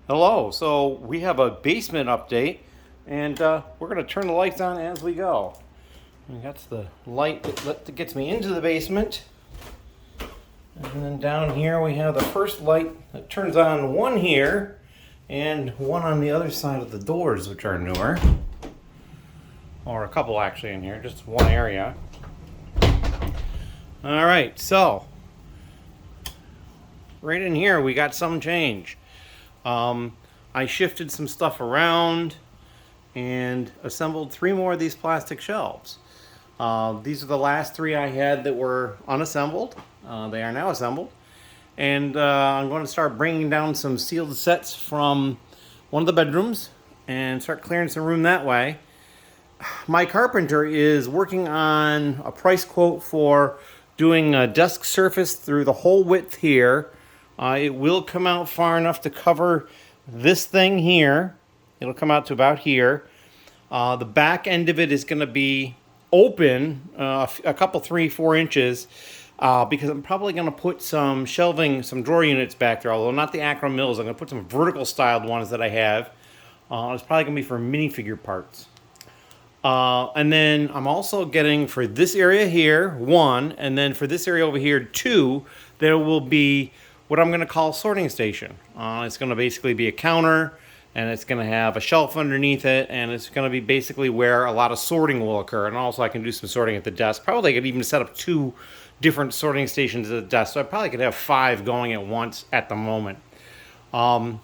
Hello, so we have a basement update, and we're going to turn the lights on as we go. And that's the light that gets me into the basement. And then down here we have the first light that turns on, one here and one on the other side of the doors, which are newer. Or a couple actually in here, just one area. Alright, so right in here we got some change. I shifted some stuff around and assembled 3 more of these plastic shelves. These are the last 3 I had that were unassembled. They are now assembled. And I'm going to start bringing down some sealed sets from one of the bedrooms and start clearing some room that way. My carpenter is working on a price quote for doing a desk surface through the whole width here. It will come out far enough to cover this thing here. It'll come out to about here. The back end of it is going to be open a couple, 3-4 inches because I'm probably going to put some shelving, some drawer units back there, although not the Acro Mills. I'm going to put some vertical styled ones that I have. It's probably going to be for minifigure parts. And then I'm also getting for this area here, 1, and then for this area over here, 2, there will be what I'm going to call a sorting station. It's going to basically be a counter, and it's going to have a shelf underneath it, and it's going to be basically where a lot of sorting will occur. And also I can do some sorting at the desk. Probably I could even set up 2 different sorting stations at the desk, so I probably could have 5 going at once at the moment. So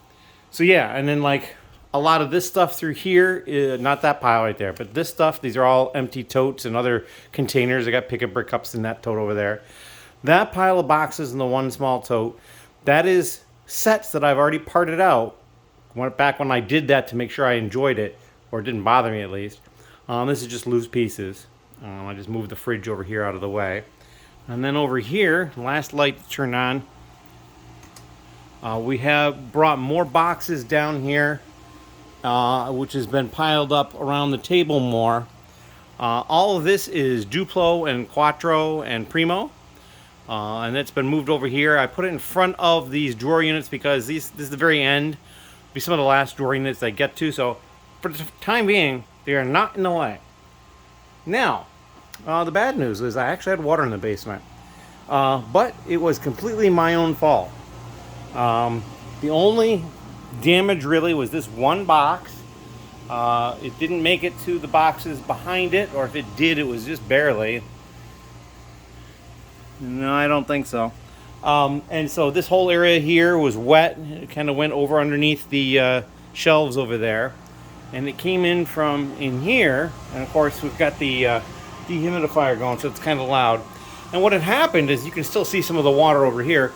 yeah, and then like a lot of this stuff through here, not that pile right there, but this stuff, these are all empty totes and other containers. I got pick and brick cups in that tote over there. That pile of boxes in the one small tote, that is sets that I've already parted out. Went back when I did that to make sure I enjoyed it, or it didn't bother me at least. This is just loose pieces. I just moved the fridge over here out of the way. And then over here, last light to turn on, we have brought more boxes down here, which has been piled up around the table more. All of this is Duplo and Quattro and Primo. And it's been moved over here. I put it in front of these drawer units because this is the very end. Be some of the last drawer units I get to. So for the time being, they are not in the way. Now, the bad news is I actually had water in the basement. But it was completely my own fault. The only damage really was this one box. It didn't make it to the boxes behind it, or if it did, it was just barely. No, I don't think so. And so this whole area here was wet. It kind of went over underneath the shelves over there. And it came in from in here. And of course, we've got the dehumidifier going, so it's kind of loud. And what had happened is you can still see some of the water over here.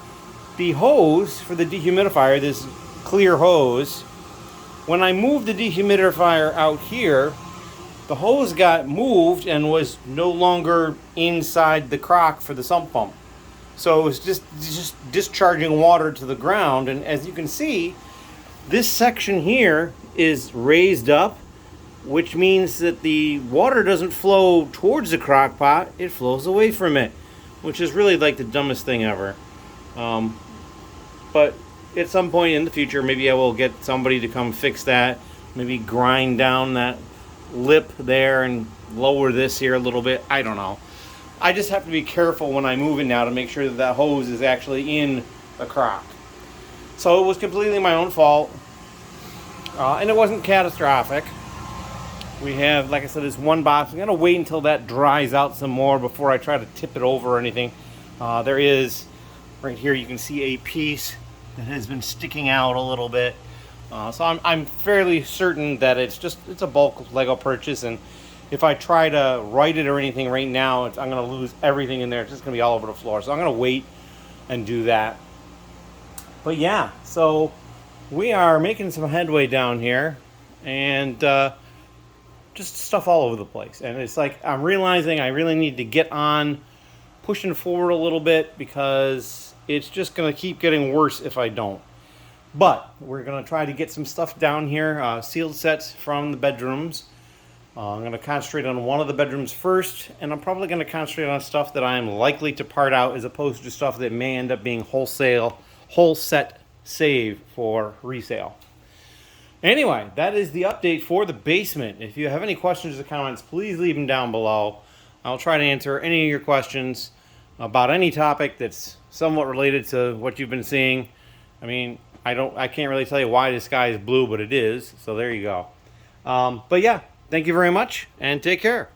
The hose for the dehumidifier, this clear hose, when I moved the dehumidifier out here, the hose got moved and was no longer inside the crock for the sump pump. So it was just discharging water to the ground. And as you can see, this section here is raised up, which means that the water doesn't flow towards the crock pot, it flows away from it, which is really like the dumbest thing ever. But at some point in the future, maybe I will get somebody to come fix that, maybe grind down that lip there and lower this here a little bit. I don't know. I just have to be careful when I move it now to make sure that that hose is actually in the crock. So it was completely my own fault, and it wasn't catastrophic. We have, like I said, this one box. I'm going to wait until that dries out some more before I try to tip it over or anything. There is, right here, you can see a piece that has been sticking out a little bit. So I'm fairly certain that it's a bulk Lego purchase, and if I try to write it or anything right now, I'm going to lose everything in there. It's just going to be all over the floor. So I'm going to wait and do that. But yeah, so we are making some headway down here, and just stuff all over the place. And it's like I'm realizing I really need to get on pushing forward a little bit because it's just going to keep getting worse if I don't. But we're going to try to get some stuff down here, sealed sets from the bedrooms. I'm going to concentrate on one of the bedrooms first, and I'm probably going to concentrate on stuff that I'm likely to part out as opposed to stuff that may end up being whole set save for resale. Anyway, that is the update for the basement. If you have any questions or comments, please leave them down below. I'll try to answer any of your questions about any topic that's somewhat related to what you've been seeing. I mean, I can't really tell you why the sky is blue, but it is. So there you go. But yeah, thank you very much and take care.